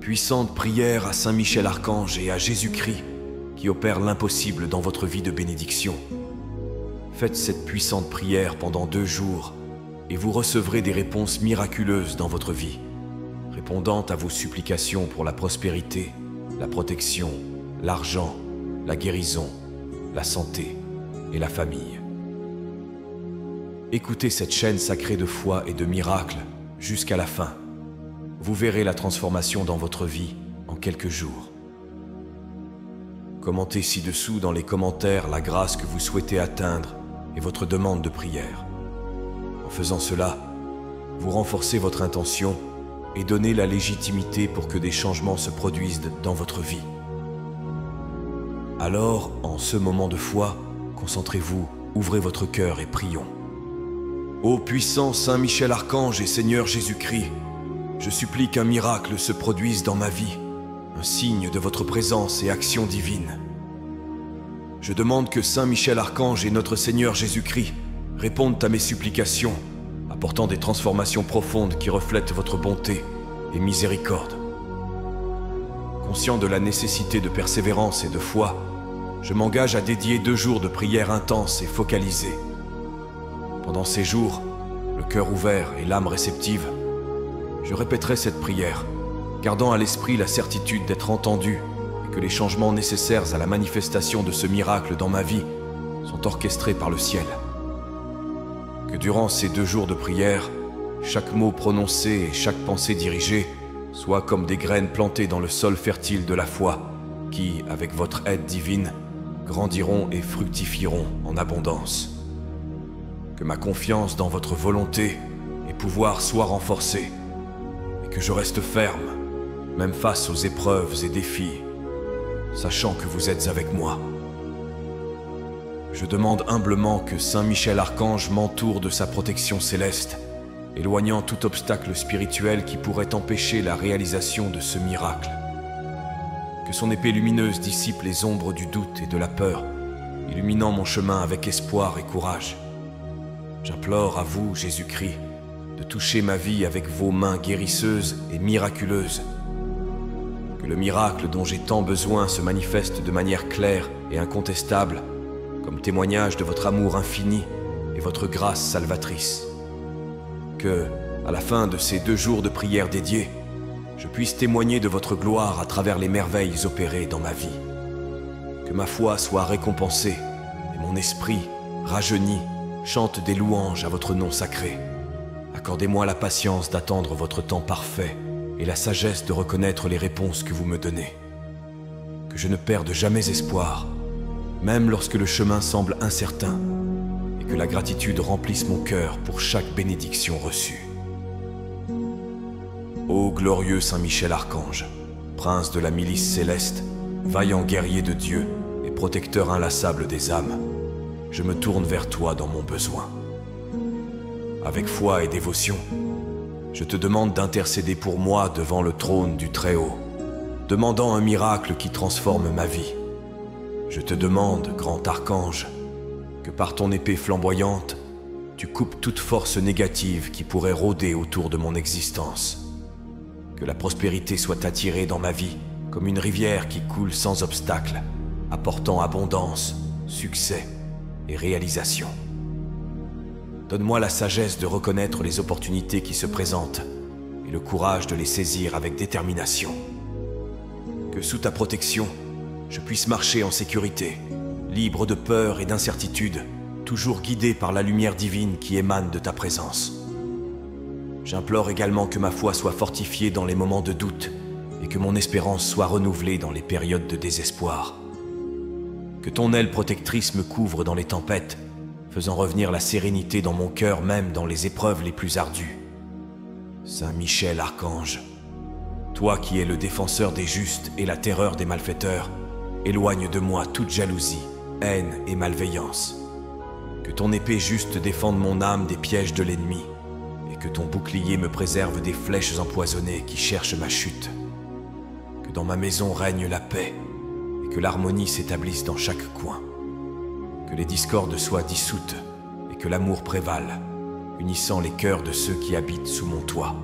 Puissante prière à Saint Michel Archange et à Jésus-Christ qui opère l'impossible dans votre vie de bénédiction. Faites cette puissante prière pendant 2 jours et vous recevrez des réponses miraculeuses dans votre vie, répondant à vos supplications pour la prospérité, la protection, l'argent, la guérison, la santé et la famille. Écoutez cette chaîne sacrée de foi et de miracles jusqu'à la fin. Vous verrez la transformation dans votre vie en quelques jours. Commentez ci-dessous dans les commentaires la grâce que vous souhaitez atteindre et votre demande de prière. En faisant cela, vous renforcez votre intention et donnez la légitimité pour que des changements se produisent dans votre vie. Alors, en ce moment de foi, concentrez-vous, ouvrez votre cœur et prions. Ô puissant Saint Michel Archange et Seigneur Jésus-Christ, je supplie qu'un miracle se produise dans ma vie, un signe de votre présence et action divine. Je demande que Saint Michel Archange et notre Seigneur Jésus-Christ répondent à mes supplications, apportant des transformations profondes qui reflètent votre bonté et miséricorde. Conscient de la nécessité de persévérance et de foi, je m'engage à dédier 2 jours de prière intense et focalisée. Pendant ces jours, le cœur ouvert et l'âme réceptive, je répéterai cette prière, gardant à l'esprit la certitude d'être entendu et que les changements nécessaires à la manifestation de ce miracle dans ma vie sont orchestrés par le ciel. Que durant ces 2 jours de prière, chaque mot prononcé et chaque pensée dirigée soit comme des graines plantées dans le sol fertile de la foi qui, avec votre aide divine, grandiront et fructifieront en abondance. Que ma confiance dans votre volonté et pouvoir soit renforcée et que je reste ferme, même face aux épreuves et défis, sachant que vous êtes avec moi. Je demande humblement que Saint Michel Archange m'entoure de sa protection céleste, éloignant tout obstacle spirituel qui pourrait empêcher la réalisation de ce miracle. Que son épée lumineuse dissipe les ombres du doute et de la peur, illuminant mon chemin avec espoir et courage. J'implore à vous, Jésus-Christ, de toucher ma vie avec vos mains guérisseuses et miraculeuses. Que le miracle dont j'ai tant besoin se manifeste de manière claire et incontestable, comme témoignage de votre amour infini et votre grâce salvatrice. Que, à la fin de ces 2 jours de prière dédiés, je puisse témoigner de votre gloire à travers les merveilles opérées dans ma vie. Que ma foi soit récompensée et mon esprit, rajeuni, chante des louanges à votre nom sacré. Accordez-moi la patience d'attendre votre temps parfait et la sagesse de reconnaître les réponses que vous me donnez. Que je ne perde jamais espoir, même lorsque le chemin semble incertain, et que la gratitude remplisse mon cœur pour chaque bénédiction reçue. Ô glorieux Saint Michel Archange, prince de la milice céleste, vaillant guerrier de Dieu et protecteur inlassable des âmes, je me tourne vers toi dans mon besoin. Avec foi et dévotion, je te demande d'intercéder pour moi devant le trône du Très-Haut, demandant un miracle qui transforme ma vie. Je te demande, grand archange, que par ton épée flamboyante, tu coupes toute force négative qui pourrait rôder autour de mon existence. Que la prospérité soit attirée dans ma vie comme une rivière qui coule sans obstacle, apportant abondance, succès et réalisation. Donne-moi la sagesse de reconnaître les opportunités qui se présentent et le courage de les saisir avec détermination. Que sous ta protection, je puisse marcher en sécurité, libre de peur et d'incertitude, toujours guidé par la lumière divine qui émane de ta présence. J'implore également que ma foi soit fortifiée dans les moments de doute et que mon espérance soit renouvelée dans les périodes de désespoir. Que ton aile protectrice me couvre dans les tempêtes, faisant revenir la sérénité dans mon cœur même dans les épreuves les plus ardues. Saint Michel Archange, toi qui es le défenseur des justes et la terreur des malfaiteurs, éloigne de moi toute jalousie, haine et malveillance. Que ton épée juste défende mon âme des pièges de l'ennemi, et que ton bouclier me préserve des flèches empoisonnées qui cherchent ma chute. Que dans ma maison règne la paix, et que l'harmonie s'établisse dans chaque coin. Que les discordes soient dissoutes, et que l'amour prévale, unissant les cœurs de ceux qui habitent sous mon toit.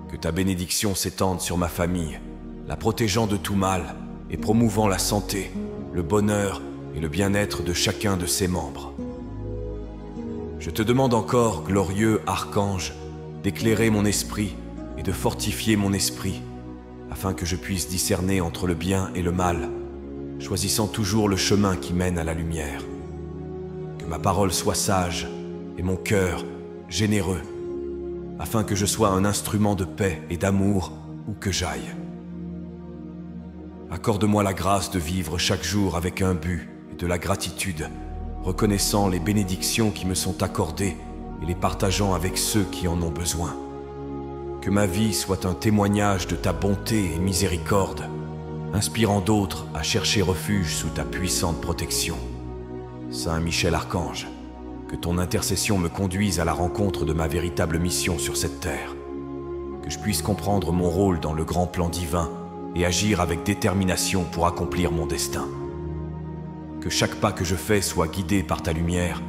Que Que ta bénédiction s'étende sur ma famille, la protégeant de tout mal et promouvant la santé, le bonheur et le bien-être de chacun de ses membres. Je te demande encore, glorieux archange, d'éclairer mon esprit et de fortifier mon esprit, afin que je puisse discerner entre le bien et le mal, choisissant toujours le chemin qui mène à la lumière. Que ma parole soit sage et mon cœur généreux, afin que je sois un instrument de paix et d'amour où que j'aille. Accorde-moi la grâce de vivre chaque jour avec un but et de la gratitude, reconnaissant les bénédictions qui me sont accordées et les partageant avec ceux qui en ont besoin. Que ma vie soit un témoignage de ta bonté et miséricorde, inspirant d'autres à chercher refuge sous ta puissante protection. Saint Michel Archange, que ton intercession me conduise à la rencontre de ma véritable mission sur cette terre, que je puisse comprendre mon rôle dans le grand plan divin et agir avec détermination pour accomplir mon destin. Que chaque pas que je fais soit guidé par ta lumière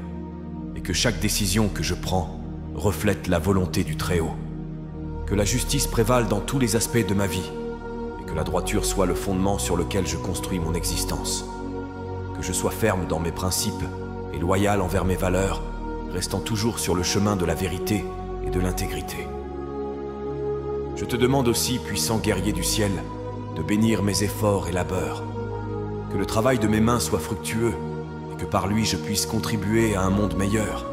et que chaque décision que je prends reflète la volonté du Très-Haut. Que la justice prévale dans tous les aspects de ma vie et que la droiture soit le fondement sur lequel je construis mon existence. Que je sois ferme dans mes principes et loyal envers mes valeurs, restant toujours sur le chemin de la vérité et de l'intégrité. Je te demande aussi, puissant guerrier du ciel, de bénir mes efforts et labeurs, que le travail de mes mains soit fructueux et que par lui je puisse contribuer à un monde meilleur,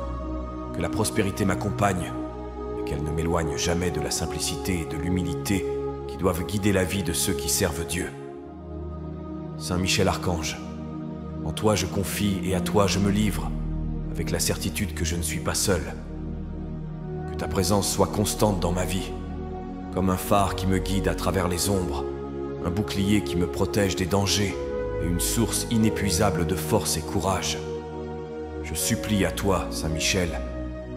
que la prospérité m'accompagne et qu'elle ne m'éloigne jamais de la simplicité et de l'humilité qui doivent guider la vie de ceux qui servent Dieu. Saint Michel Archange, en toi je confie et à toi je me livre, avec la certitude que je ne suis pas seul. Que ta présence soit constante dans ma vie, comme un phare qui me guide à travers les ombres, un bouclier qui me protège des dangers et une source inépuisable de force et courage. Je supplie à toi, Saint Michel,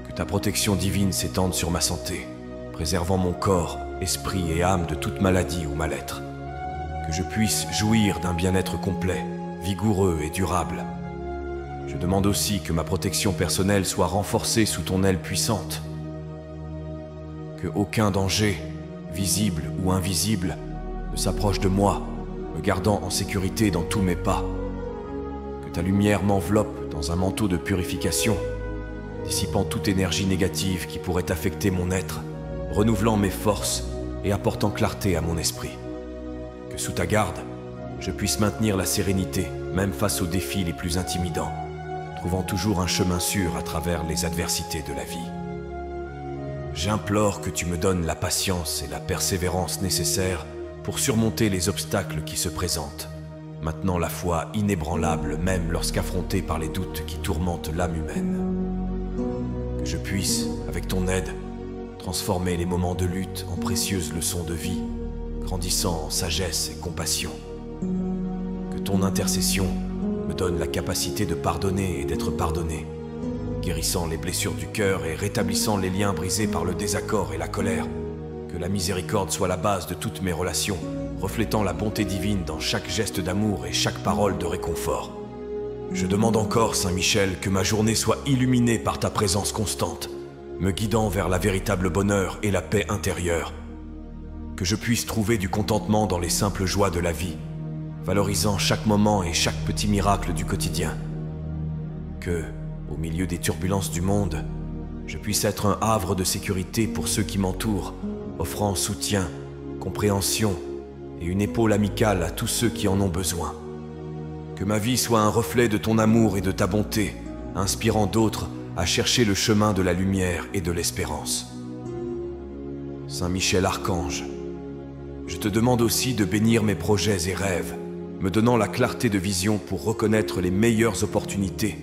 que ta protection divine s'étende sur ma santé, préservant mon corps, esprit et âme de toute maladie ou mal-être. Que je puisse jouir d'un bien-être complet, vigoureux et durable. Je demande aussi que ma protection personnelle soit renforcée sous ton aile puissante. Que aucun danger, visible ou invisible, ne s'approche de moi, me gardant en sécurité dans tous mes pas. Que ta lumière m'enveloppe dans un manteau de purification, dissipant toute énergie négative qui pourrait affecter mon être, renouvelant mes forces et apportant clarté à mon esprit. Que sous ta garde, je puisse maintenir la sérénité, même face aux défis les plus intimidants, trouvant toujours un chemin sûr à travers les adversités de la vie. J'implore que tu me donnes la patience et la persévérance nécessaires pour surmonter les obstacles qui se présentent, maintenant la foi inébranlable même lorsqu'affrontée par les doutes qui tourmentent l'âme humaine. Que je puisse, avec ton aide, transformer les moments de lutte en précieuses leçons de vie, grandissant en sagesse et compassion. Que ton intercession me donne la capacité de pardonner et d'être pardonné, guérissant les blessures du cœur et rétablissant les liens brisés par le désaccord et la colère. Que la miséricorde soit la base de toutes mes relations, reflétant la bonté divine dans chaque geste d'amour et chaque parole de réconfort. Je demande encore, Saint Michel, que ma journée soit illuminée par ta présence constante, me guidant vers la véritable bonheur et la paix intérieure. Que je puisse trouver du contentement dans les simples joies de la vie, valorisant chaque moment et chaque petit miracle du quotidien. Que, au milieu des turbulences du monde, je puisse être un havre de sécurité pour ceux qui m'entourent, offrant soutien, compréhension et une épaule amicale à tous ceux qui en ont besoin. Que ma vie soit un reflet de ton amour et de ta bonté, inspirant d'autres à chercher le chemin de la lumière et de l'espérance. Saint Michel Archange, je te demande aussi de bénir mes projets et rêves, me donnant la clarté de vision pour reconnaître les meilleures opportunités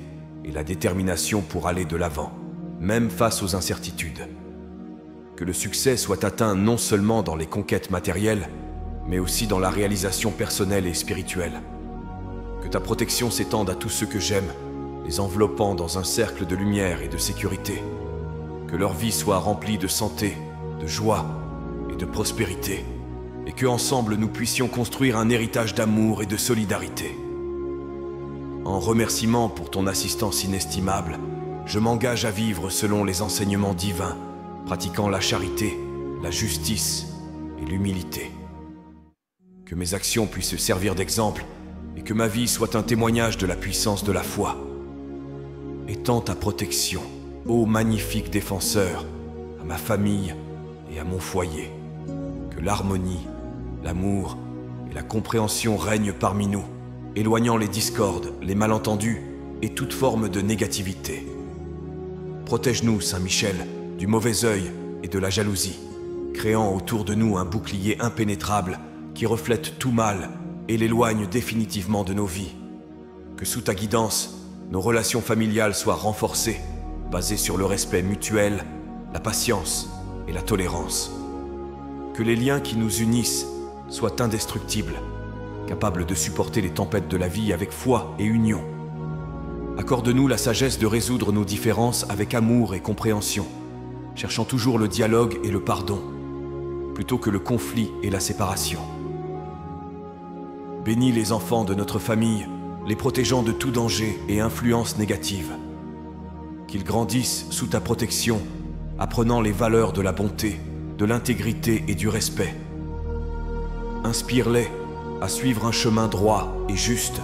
et la détermination pour aller de l'avant, même face aux incertitudes. Que le succès soit atteint non seulement dans les conquêtes matérielles, mais aussi dans la réalisation personnelle et spirituelle. Que ta protection s'étende à tous ceux que j'aime, les enveloppant dans un cercle de lumière et de sécurité. Que leur vie soit remplie de santé, de joie et de prospérité, et que ensemble nous puissions construire un héritage d'amour et de solidarité. En remerciement pour ton assistance inestimable, je m'engage à vivre selon les enseignements divins, pratiquant la charité, la justice et l'humilité. Que mes actions puissent servir d'exemple et que ma vie soit un témoignage de la puissance de la foi. Étends ta protection, ô magnifique défenseur, à ma famille et à mon foyer. Que l'harmonie, l'amour et la compréhension règnent parmi nous, éloignant les discordes, les malentendus et toute forme de négativité. Protège-nous, Saint Michel, du mauvais œil et de la jalousie, créant autour de nous un bouclier impénétrable qui reflète tout mal et l'éloigne définitivement de nos vies. Que sous ta guidance, nos relations familiales soient renforcées, basées sur le respect mutuel, la patience et la tolérance. Que les liens qui nous unissent soient indestructibles, capables de supporter les tempêtes de la vie avec foi et union. Accorde-nous la sagesse de résoudre nos différences avec amour et compréhension, cherchant toujours le dialogue et le pardon, plutôt que le conflit et la séparation. Bénis les enfants de notre famille, les protégeant de tout danger et influence négative. Qu'ils grandissent sous ta protection, apprenant les valeurs de la bonté, de l'intégrité et du respect. Inspire-les à suivre un chemin droit et juste,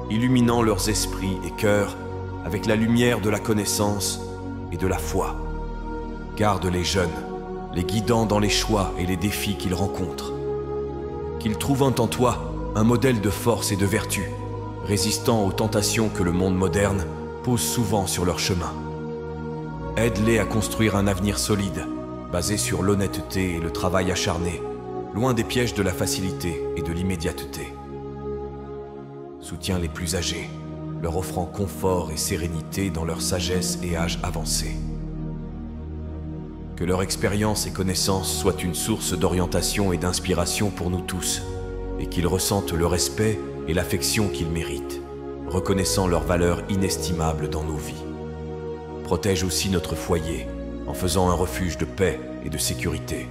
illuminant leurs esprits et cœurs avec la lumière de la connaissance et de la foi. Garde les jeunes, les guidant dans les choix et les défis qu'ils rencontrent. Qu'ils trouvent en toi un modèle de force et de vertu, résistant aux tentations que le monde moderne pose souvent sur leur chemin. Aide-les à construire un avenir solide, basé sur l'honnêteté et le travail acharné, loin des pièges de la facilité et de l'immédiateté. Soutiens les plus âgés, leur offrant confort et sérénité dans leur sagesse et âge avancé. Que leur expérience et connaissance soient une source d'orientation et d'inspiration pour nous tous, et qu'ils ressentent le respect et l'affection qu'ils méritent, reconnaissant leur valeur inestimable dans nos vies. Protège aussi notre foyer, en faisant un refuge de paix et de sécurité.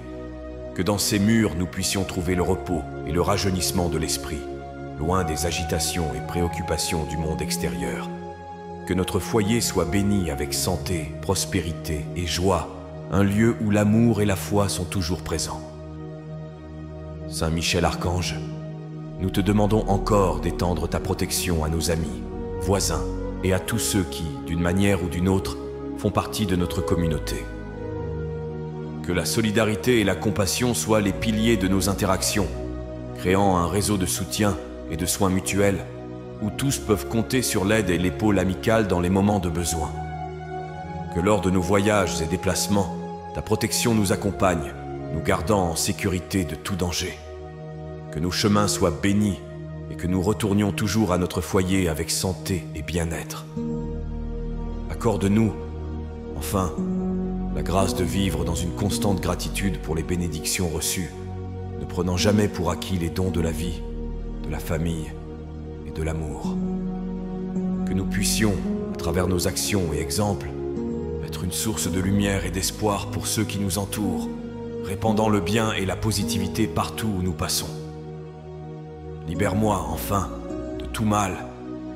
Que dans ces murs nous puissions trouver le repos et le rajeunissement de l'esprit, loin des agitations et préoccupations du monde extérieur. Que notre foyer soit béni avec santé, prospérité et joie, un lieu où l'amour et la foi sont toujours présents. Saint Michel Archange, nous te demandons encore d'étendre ta protection à nos amis, voisins et à tous ceux qui, d'une manière ou d'une autre, font partie de notre communauté. Que la solidarité et la compassion soient les piliers de nos interactions, créant un réseau de soutien et de soins mutuels, où tous peuvent compter sur l'aide et l'épaule amicale dans les moments de besoin. Que lors de nos voyages et déplacements, ta protection nous accompagne, nous gardant en sécurité de tout danger. Que nos chemins soient bénis et que nous retournions toujours à notre foyer avec santé et bien-être. Accorde-nous, enfin, la grâce de vivre dans une constante gratitude pour les bénédictions reçues, ne prenant jamais pour acquis les dons de la vie, de la famille et de l'amour. Que nous puissions, à travers nos actions et exemples, être une source de lumière et d'espoir pour ceux qui nous entourent, répandant le bien et la positivité partout où nous passons. Libère-moi, enfin, de tout mal,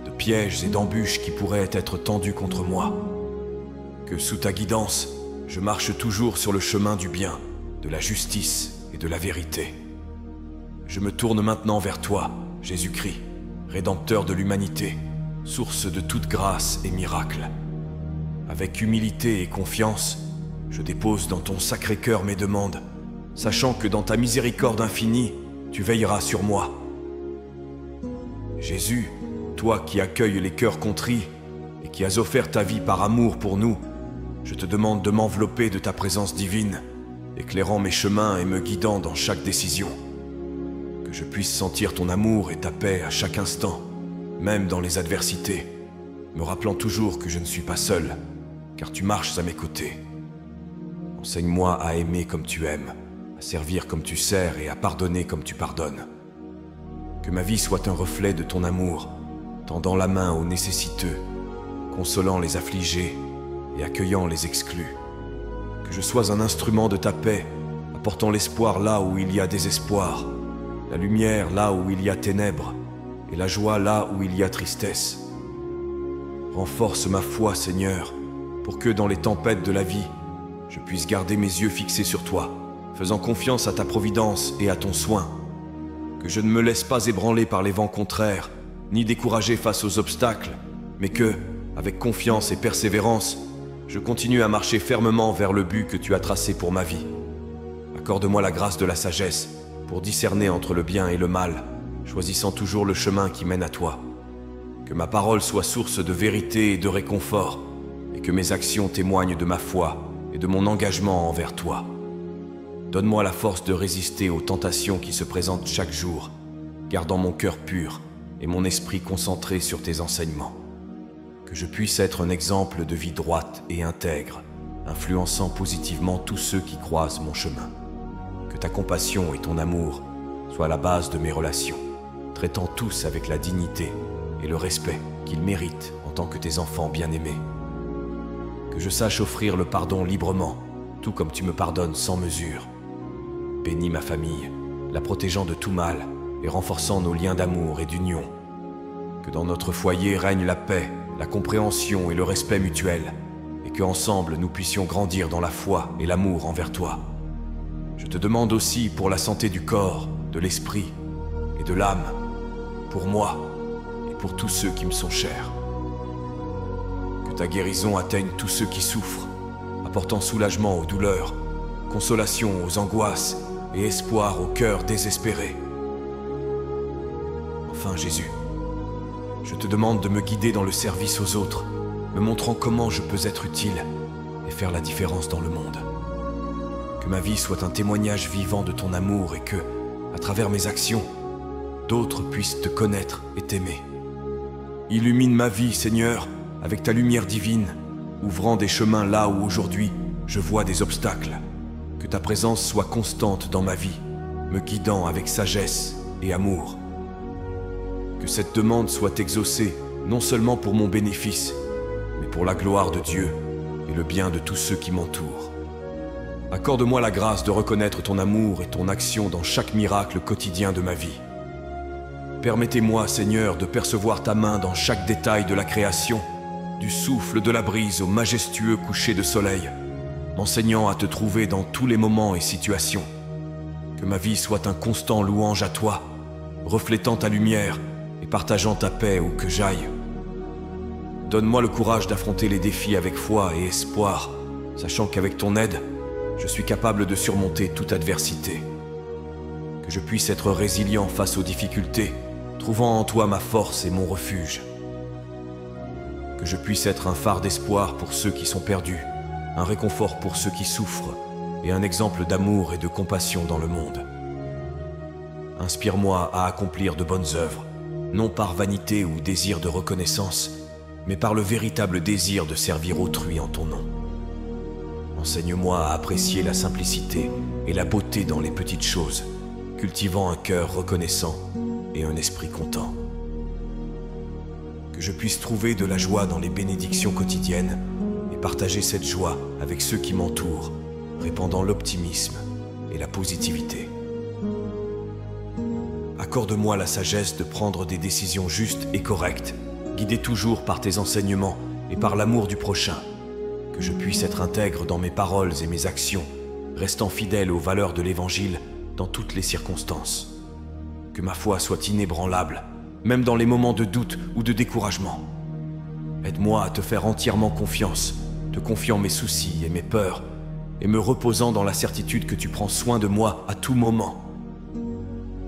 de pièges et d'embûches qui pourraient être tendus contre moi. Que sous ta guidance, je marche toujours sur le chemin du bien, de la justice et de la vérité. Je me tourne maintenant vers toi, Jésus-Christ, Rédempteur de l'humanité, source de toute grâce et miracle. Avec humilité et confiance, je dépose dans ton sacré cœur mes demandes, sachant que dans ta miséricorde infinie, tu veilleras sur moi. Jésus, toi qui accueilles les cœurs contrits et qui as offert ta vie par amour pour nous, je te demande de m'envelopper de ta présence divine, éclairant mes chemins et me guidant dans chaque décision. Que je puisse sentir ton amour et ta paix à chaque instant, même dans les adversités, me rappelant toujours que je ne suis pas seul, car tu marches à mes côtés. Enseigne-moi à aimer comme tu aimes, à servir comme tu sers et à pardonner comme tu pardonnes. Que ma vie soit un reflet de ton amour, tendant la main aux nécessiteux, consolant les affligés et accueillant les exclus. Que je sois un instrument de ta paix, apportant l'espoir là où il y a désespoir, la lumière là où il y a ténèbres, et la joie là où il y a tristesse. Renforce ma foi, Seigneur, pour que dans les tempêtes de la vie, je puisse garder mes yeux fixés sur toi, faisant confiance à ta providence et à ton soin. Que je ne me laisse pas ébranler par les vents contraires, ni décourager face aux obstacles, mais que, avec confiance et persévérance, je continue à marcher fermement vers le but que tu as tracé pour ma vie. Accorde-moi la grâce de la sagesse pour discerner entre le bien et le mal, choisissant toujours le chemin qui mène à toi. Que ma parole soit source de vérité et de réconfort, et que mes actions témoignent de ma foi et de mon engagement envers toi. Donne-moi la force de résister aux tentations qui se présentent chaque jour, gardant mon cœur pur et mon esprit concentré sur tes enseignements. Que je puisse être un exemple de vie droite et intègre, influençant positivement tous ceux qui croisent mon chemin. Que ta compassion et ton amour soient la base de mes relations, traitant tous avec la dignité et le respect qu'ils méritent en tant que tes enfants bien-aimés. Que je sache offrir le pardon librement, tout comme tu me pardonnes sans mesure. Bénis ma famille, la protégeant de tout mal et renforçant nos liens d'amour et d'union. Que dans notre foyer règne la paix, la compréhension et le respect mutuel, et qu'ensemble nous puissions grandir dans la foi et l'amour envers toi. Je te demande aussi pour la santé du corps, de l'esprit et de l'âme, pour moi et pour tous ceux qui me sont chers. Que ta guérison atteigne tous ceux qui souffrent, apportant soulagement aux douleurs, consolation aux angoisses et espoir aux cœurs désespérés. Enfin Jésus, je te demande de me guider dans le service aux autres, me montrant comment je peux être utile et faire la différence dans le monde. Que ma vie soit un témoignage vivant de ton amour et que, à travers mes actions, d'autres puissent te connaître et t'aimer. Illumine ma vie, Seigneur, avec ta lumière divine, ouvrant des chemins là où aujourd'hui je vois des obstacles. Que ta présence soit constante dans ma vie, me guidant avec sagesse et amour. Que cette demande soit exaucée, non seulement pour mon bénéfice, mais pour la gloire de Dieu et le bien de tous ceux qui m'entourent. Accorde-moi la grâce de reconnaître ton amour et ton action dans chaque miracle quotidien de ma vie. Permettez-moi, Seigneur, de percevoir ta main dans chaque détail de la création, du souffle de la brise au majestueux coucher de soleil, m'enseignant à te trouver dans tous les moments et situations. Que ma vie soit un constant louange à toi, reflétant ta lumière et partageant ta paix où que j'aille. Donne-moi le courage d'affronter les défis avec foi et espoir, sachant qu'avec ton aide, je suis capable de surmonter toute adversité. Que je puisse être résilient face aux difficultés, trouvant en toi ma force et mon refuge. Que je puisse être un phare d'espoir pour ceux qui sont perdus, un réconfort pour ceux qui souffrent et un exemple d'amour et de compassion dans le monde. Inspire-moi à accomplir de bonnes œuvres, non par vanité ou désir de reconnaissance, mais par le véritable désir de servir autrui en ton nom. Enseigne-moi à apprécier la simplicité et la beauté dans les petites choses, cultivant un cœur reconnaissant et un esprit content. Que je puisse trouver de la joie dans les bénédictions quotidiennes et partager cette joie avec ceux qui m'entourent, répandant l'optimisme et la positivité. Accorde-moi la sagesse de prendre des décisions justes et correctes, guidé toujours par tes enseignements et par l'amour du prochain. Que je puisse être intègre dans mes paroles et mes actions, restant fidèle aux valeurs de l'Évangile dans toutes les circonstances. Que ma foi soit inébranlable, même dans les moments de doute ou de découragement. Aide-moi à te faire entièrement confiance, te confiant mes soucis et mes peurs, et me reposant dans la certitude que tu prends soin de moi à tout moment.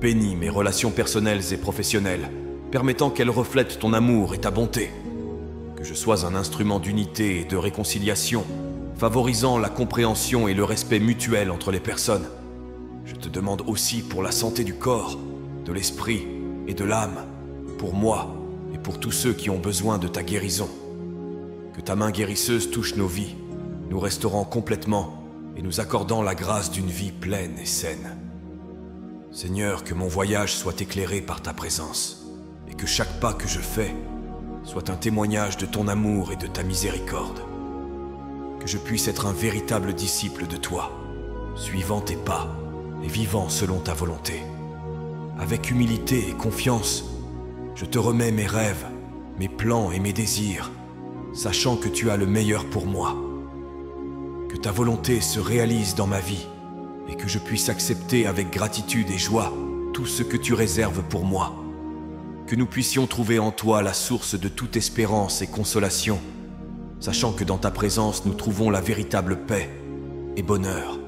Bénis mes relations personnelles et professionnelles, permettant qu'elles reflètent ton amour et ta bonté. Que je sois un instrument d'unité et de réconciliation, favorisant la compréhension et le respect mutuel entre les personnes. Je te demande aussi pour la santé du corps, de l'esprit et de l'âme, pour moi et pour tous ceux qui ont besoin de ta guérison. Que ta main guérisseuse touche nos vies, nous restaurant complètement et nous accordant la grâce d'une vie pleine et saine. Seigneur, que mon voyage soit éclairé par ta présence, et que chaque pas que je fais soit un témoignage de ton amour et de ta miséricorde. Que je puisse être un véritable disciple de toi, suivant tes pas et vivant selon ta volonté. Avec humilité et confiance, je te remets mes rêves, mes plans et mes désirs, sachant que tu as le meilleur pour moi. Que ta volonté se réalise dans ma vie, et que je puisse accepter avec gratitude et joie tout ce que tu réserves pour moi. Que nous puissions trouver en toi la source de toute espérance et consolation, sachant que dans ta présence nous trouvons la véritable paix et bonheur.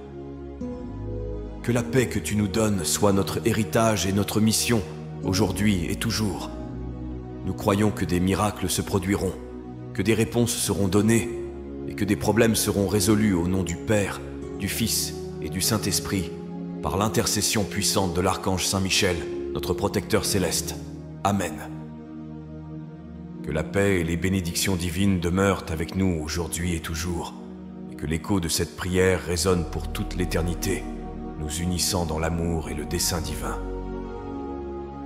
Que la paix que tu nous donnes soit notre héritage et notre mission, aujourd'hui et toujours. Nous croyons que des miracles se produiront, que des réponses seront données, et que des problèmes seront résolus au nom du Père, du Fils et du Saint-Esprit, par l'intercession puissante de l'archange Saint Michel, notre protecteur céleste. Amen. Que la paix et les bénédictions divines demeurent avec nous aujourd'hui et toujours, et que l'écho de cette prière résonne pour toute l'éternité, nous unissant dans l'amour et le dessein divin.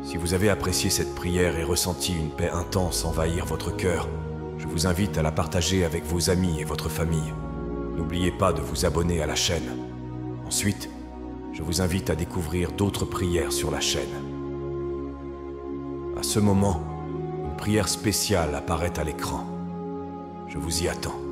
Si vous avez apprécié cette prière et ressenti une paix intense envahir votre cœur, je vous invite à la partager avec vos amis et votre famille. N'oubliez pas de vous abonner à la chaîne. Ensuite, je vous invite à découvrir d'autres prières sur la chaîne. À ce moment, une prière spéciale apparaît à l'écran. Je vous y attends.